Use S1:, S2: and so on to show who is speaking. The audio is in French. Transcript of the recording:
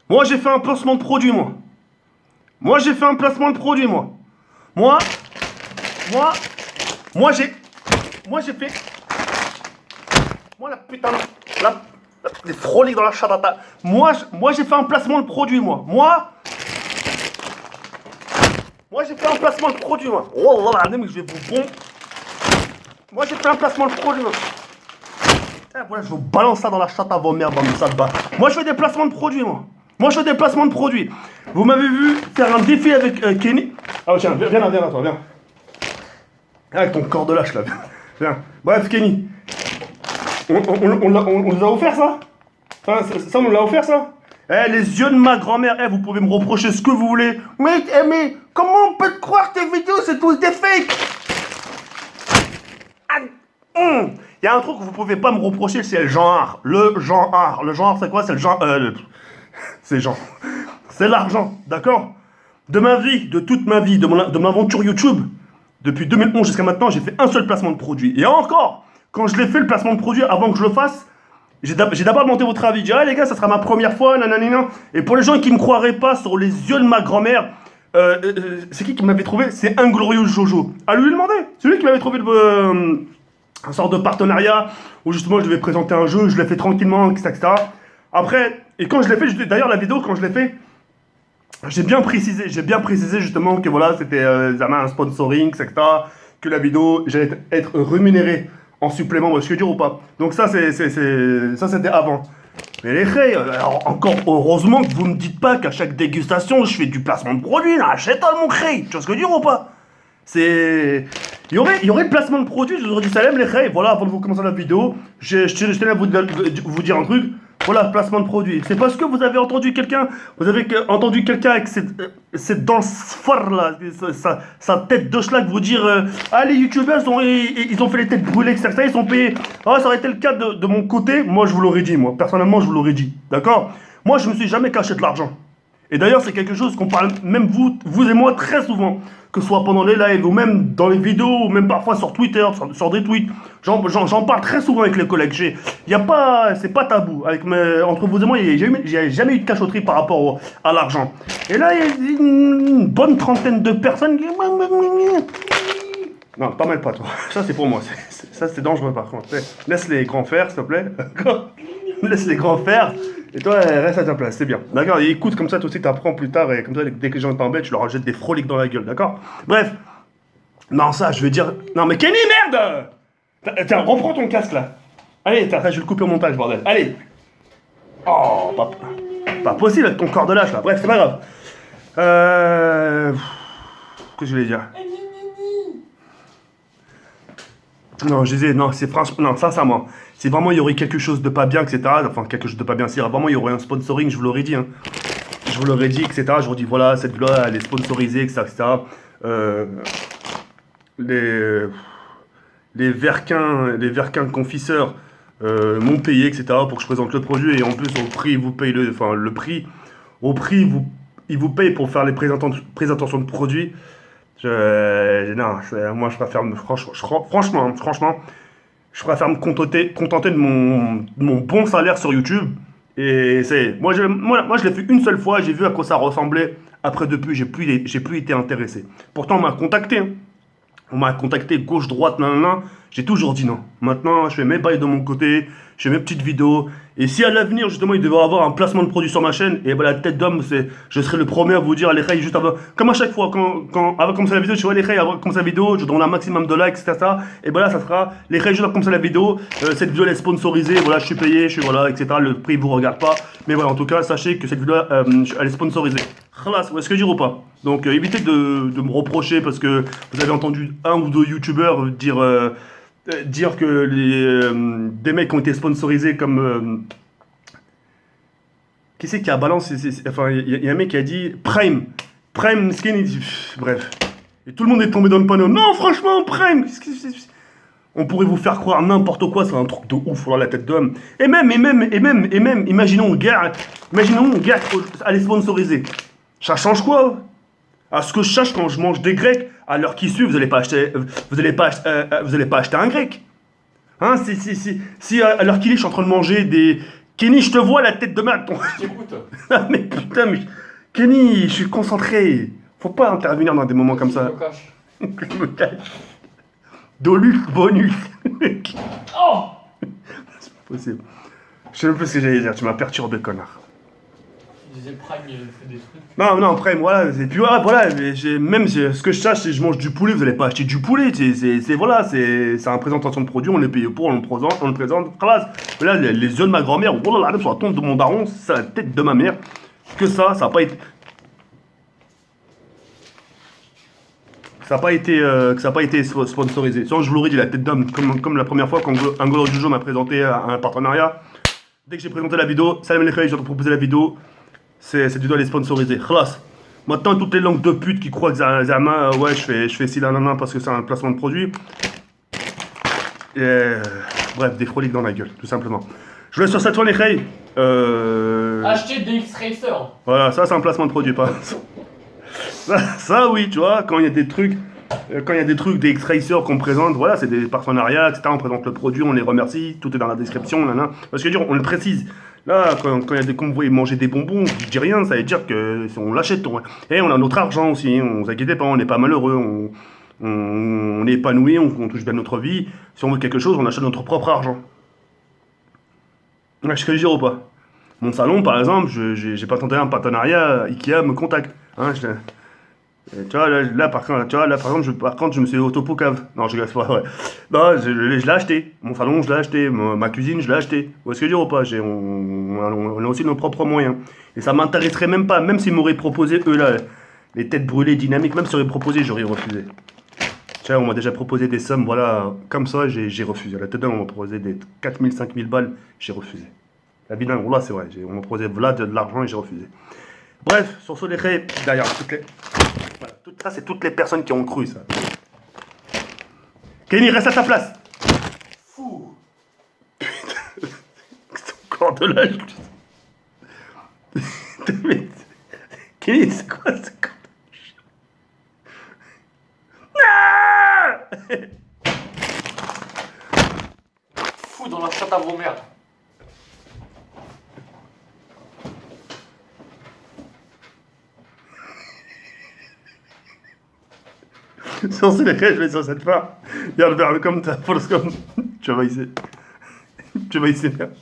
S1: Moi, j'ai fait un placement de produit, moi. Moi, j'ai fait un placement de produit, moi. Moi, moi, moi, j'ai fait... Moi, la putain... les froliques dans la chatata. Moi, j'ai fait un placement de produit, moi. Moi, j'ai fait un placement de produit, moi. Oh là là, mais je vais vous bon. Moi, j'ai fait un placement de produit, moi. Voilà, je vous balance ça dans la chatte à vos mères, bande de sale bas. Moi, je fais des placements de produits, moi. Moi, je fais des placements de produits. Vous m'avez vu faire un défi avec Kenny. Ah, tiens, viens là, toi, viens. Viens avec ton corps de lâche, là, viens. Bref, Kenny. On nous a offert ça. Hein, ça, on nous l'a offert, ça. Eh, les yeux de ma grand-mère, vous pouvez me reprocher ce que vous voulez. Mais comment on peut te croire tes vidéos, c'est tous des fakes. Il y a un truc que vous pouvez pas me reprocher, c'est le genre. Le genre. Le genre, c'est quoi? C'est le genre. C'est genre. C'est l'argent, d'accord? De ma vie, de toute ma vie, de mon aventure YouTube, depuis 2011 jusqu'à maintenant, j'ai fait un seul placement de produit. Et encore, quand je l'ai fait le placement de produit, avant que je le fasse, j'ai d'abord demandé votre avis. J'ai dit, ah les gars, ça sera ma première fois, nanana. Et pour les gens qui ne me croiraient pas sur les yeux de ma grand-mère, c'est qui m'avait trouvé? C'est Inglorious Jojo. À lui demander. C'est lui qui m'avait trouvé un sort de partenariat où justement je devais présenter un jeu, je l'ai fait tranquillement, etc. Après, et quand je l'ai fait, d'ailleurs la vidéo, quand je l'ai fait, j'ai bien précisé justement que voilà, c'était un sponsoring, etc. Que la vidéo, j'allais être rémunéré en supplément, moi, je veux dire ou pas. Donc ça, ça c'était avant. Mais les frères, alors encore heureusement que vous me dites pas qu'à chaque dégustation, je fais du placement de produit, là, achète-toi mon cré, tu vois ce que je veux dire ou pas? C'est... Il y aurait le placement de produit, je vous aurais dit salam les frères, voilà, avant de vous commencer la vidéo, je tenais à vous dire un truc. Voilà, placement de produit. C'est parce que vous avez entendu quelqu'un, avec cette danse foire là, sa tête de schlag vous dire ah les youtubeurs ils ont fait les têtes brûlées, etc. Ils sont payés. Ah, ça aurait été le cas de mon côté, moi je vous l'aurais dit, moi. Personnellement, je vous l'aurais dit. D'accord? Moi je me suis jamais caché de l'argent. Et d'ailleurs, c'est quelque chose qu'on parle, même vous et moi, très souvent, que ce soit pendant les lives, ou même dans les vidéos, ou même parfois sur Twitter, sur des tweets. J'en parle très souvent avec les collègues. C'est pas tabou. Entre vous et moi, il n'y a jamais eu de cachotterie par rapport à l'argent. Et là, il y a une bonne trentaine de personnes qui... Non, t'en mêle pas, toi. Ça, c'est pour moi. Ça, c'est dangereux, par contre. Laisse les grands faire, s'il te plaît. Laisse les grands faire. Et toi, reste à ta place, c'est bien. D'accord? Et écoute, comme ça, toi aussi, t'apprends plus tard, et comme ça, dès que les gens t'embêtent, tu leur jettes des froliques dans la gueule, d'accord? Bref. Non, ça, je veux dire... Non, mais Kenny, merde! Tiens, reprends ton casque, là. Allez, je vais le couper au montage, bordel. Allez! Oh, pas possible avec ton corps de lâche, là. Bref, c'est pas grave. Qu'est-ce que je voulais dire? Non, je disais, non, c'est franchement, non, sincèrement, si vraiment il y aurait quelque chose de pas bien, etc., enfin, quelque chose de pas bien, si vraiment il y aurait un sponsoring, je vous l'aurais dit, hein. Je vous l'aurais dit, etc., je vous dis, voilà, cette vidéo, elle est sponsorisée, etc., les Verquins confiseurs m'ont payé, etc., pour que je présente le produit, et en plus, au prix, ils vous payent ils vous payent pour faire les présentations de produits. Moi je préfère franchement, je préfère me contenter de mon bon salaire sur YouTube. Et moi je l'ai fait une seule fois, j'ai vu à quoi ça ressemblait. Après depuis, j'ai plus été intéressé. Pourtant on m'a contacté, hein. On m'a contacté gauche, droite, nanana. J'ai toujours dit non. Maintenant, je fais mes bails de mon côté, je fais mes petites vidéos. Et si à l'avenir, justement, il devait avoir un placement de produit sur ma chaîne, et ben la tête d'homme, je serai le premier à vous dire, les reilles, juste avant. Comme à chaque fois, avant de commencer la vidéo, je vois les reilles, avant de commencer la vidéo, je donne un maximum de likes, etc. Et ben là, ça sera les reilles juste avant de commencer la vidéo. Cette vidéo, elle est sponsorisée, voilà, je suis payé, voilà, etc. Le prix vous regarde pas. Mais voilà, en tout cas, sachez que cette vidéo, elle est sponsorisée. Khalas, est-ce que je dire ou pas? Donc, évitez de me reprocher parce que vous avez entendu un ou deux youtubeurs dire que des mecs ont été sponsorisés comme... qui c'est qui a balancé? Enfin, il y a un mec qui a dit Prime Skin, bref. Et tout le monde est tombé dans le panneau. Non, franchement, Prime, on pourrait vous faire croire n'importe quoi, c'est un truc de ouf, voilà la tête d'homme. Et même, imaginons guerre, elle est sponsorisée. Ça change quoi? À ce que je sache, quand je mange des grecs, à l'heure qui suit, vous n'allez pas acheter un grec. Hein, si à l'heure qu'il est, je suis en train de manger Kenny, je te vois la tête de ma...
S2: Je t'écoute.
S1: Ah, mais putain, mais... Kenny, je suis concentré. Faut pas intervenir dans des moments comme
S2: Je
S1: ça.
S2: me cache.
S1: Je me cache. Dolus bonus.
S2: Oh!
S1: C'est pas possible. Je sais même plus ce que j'allais dire, tu m'as perturbé, connard.
S2: Je disais Prime, il fait des trucs.
S1: Non, après, voilà, et puis voilà, mais ce que je sache, c'est que je mange du poulet, vous allez pas acheter du poulet, voilà, c'est une présentation de produit, on est payé pour, on le présente, classe. Mais là, les yeux de ma grand-mère, oh là là, sur la tombe de mon daron, c'est la tête de ma mère, que ça a pas été... Ça n'a pas été sponsorisé. Sinon, je vous l'aurais dit, la tête d'homme, comme la première fois quand Angolo Jojo m'a présenté un partenariat. Dès que j'ai présenté la vidéo, salam les j'ai proposé la vidéo, c'est du doigt les sponsoriser. Khlas. Maintenant, toutes les langues de pute qui croient que Zama, ouais, je fais ci, là, parce que c'est un placement de produit. Bref, des froliques dans la gueule, tout simplement. Je vous laisse sur cette fois, les Khay.
S2: Acheter des X-Racer.
S1: Voilà, ça, c'est un placement de produit, pas. Ça, oui, tu vois, quand il y a des trucs. Des X-Racers qu'on présente, voilà, c'est des partenariats, etc. On présente le produit, on les remercie, tout est dans la description, nanana. Parce que on le précise. Là, quand il y a des convois manger des bonbons, je dis rien, ça veut dire que si on l'achète, et on a notre argent aussi, on vous inquiétez pas, on n'est pas malheureux, on est épanoui, on touche bien notre vie. Si on veut quelque chose, on achète notre propre argent. Ouais, je serais dire ou pas. Mon salon, par exemple, j'ai pas tenté un partenariat, Ikea me contacte. Hein, tu vois, là, par contre, je me suis autopocave. Non, je gagne pas, ouais. Non, je l'ai acheté. Mon salon, je l'ai acheté. Ma cuisine, je l'ai acheté. Vous voyez ce que je veux dire ou pas? On a aussi nos propres moyens. Et ça m'intéresserait même pas, même s'ils m'auraient proposé, eux là, les têtes brûlées, dynamiques, même s'ils auraient proposé, j'aurais refusé. Tu vois, on m'a déjà proposé des sommes, voilà, comme ça, j'ai refusé. La tête d'homme, on m'a proposé des 4000, 5000 balles, j'ai refusé. La vie d'un là, c'est vrai, on m'a proposé là de l'argent et j'ai refusé. Bref, sur ce, les faits, derrière, voilà, tout ça, c'est toutes les personnes qui ont cru ça. Kenny, reste à ta place.
S2: Fou.
S1: Putain, c'est encore de l'âge. Kenny, c'est quoi ce con?
S2: Fou dans la chatte à vos mères.
S1: Sur ce, les faits, je vais sur cette part. Regarde vers le comme ta force comme. Tu vas ici. Tu vas ici, merde.